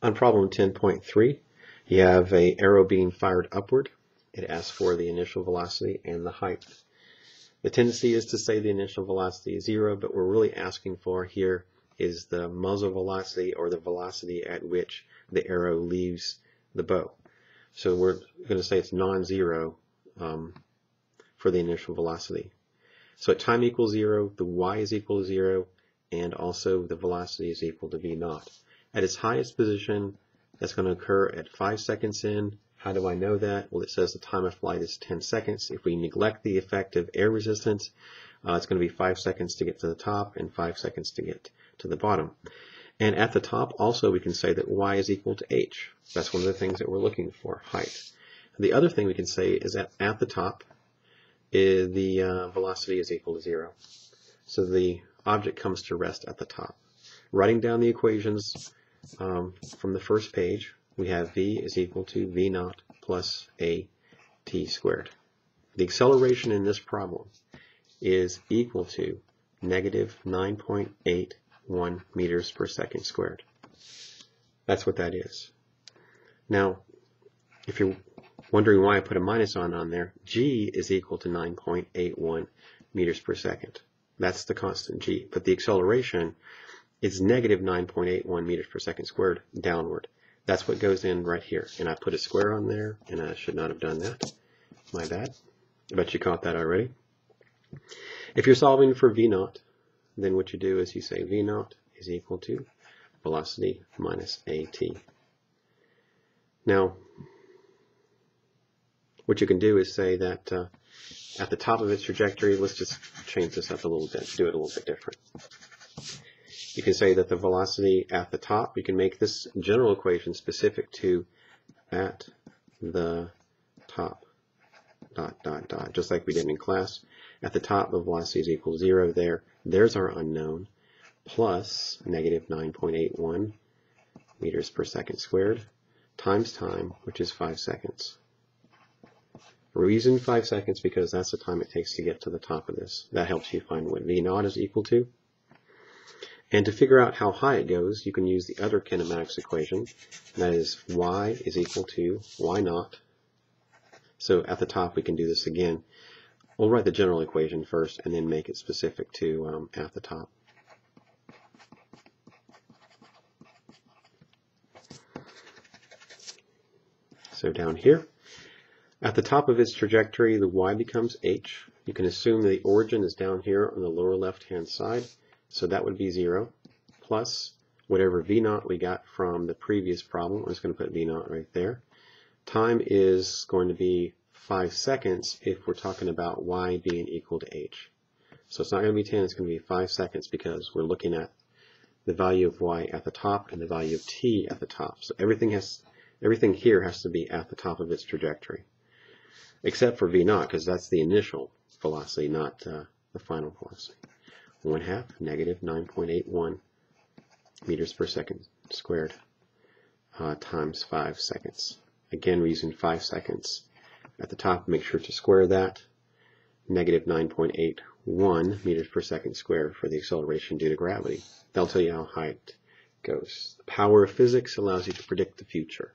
On problem 10.3, you have an arrow being fired upward. It asks for the initial velocity and the height. The tendency is to say the initial velocity is 0, but we're really asking for here is the muzzle velocity, or the velocity at which the arrow leaves the bow. So we're going to say it's non-zero for the initial velocity. So at time equals 0, the y is equal to 0, and also the velocity is equal to v0. At its highest position, that's going to occur at 5 seconds in. How do I know that? Well, it says the time of flight is 10 seconds. If we neglect the effect of air resistance, it's going to be 5 seconds to get to the top and 5 seconds to get to the bottom. And at the top, also, we can say that y is equal to h. That's one of the things that we're looking for, height. The other thing we can say is that at the top, the velocity is equal to 0. So the object comes to rest at the top. Writing down the equations from the first page, we have v is equal to v0 plus a t squared. The acceleration in this problem is equal to negative 9.81 meters per second squared. That's what that is. Now, if you're wondering why I put a minus on there, g is equal to 9.81 meters per second. That's the constant g. But the acceleration is negative 9.81 meters per second squared downward. That's what goes in right here. And I put a square on there, and I should not have done that. My bad. I bet you caught that already. If you're solving for v0, then what you do is you say v0 is equal to velocity minus at. Now, what you can do is say that at the top of its trajectory, let's just change this up a little bit, do it a little bit different. You can say that the velocity at the top, you can make this general equation specific to at the top, dot, dot, dot, just like we did in class. At the top, the velocity is equal to 0 there. There's our unknown, plus negative 9.81 meters per second squared, times time, which is 5 seconds. We're using 5 seconds because that's the time it takes to get to the top of this. That helps you find what v0 is equal to. And to figure out how high it goes, you can use the other kinematics equation. And that is y is equal to y0. So at the top, we can do this again. We'll write the general equation first and then make it specific to at the top. So down here, at the top of its trajectory, the y becomes h. You can assume the origin is down here on the lower left-hand side. So that would be 0, plus whatever v0 we got from the previous problem. I'm just going to put v0 right there. Time is going to be 5 seconds if we're talking about y being equal to h. So it's not going to be 10, it's going to be 5 seconds because we're looking at the value of y at the top and the value of t at the top. So everything here has to be at the top of its trajectory, except for v0 because that's the initial velocity, not the final velocity. 1/2 negative 9.81 meters per second squared times 5 seconds. Again, we're using 5 seconds. At the top, make sure to square that. Negative 9.81 meters per second squared for the acceleration due to gravity. That'll tell you how high it goes. The power of physics allows you to predict the future.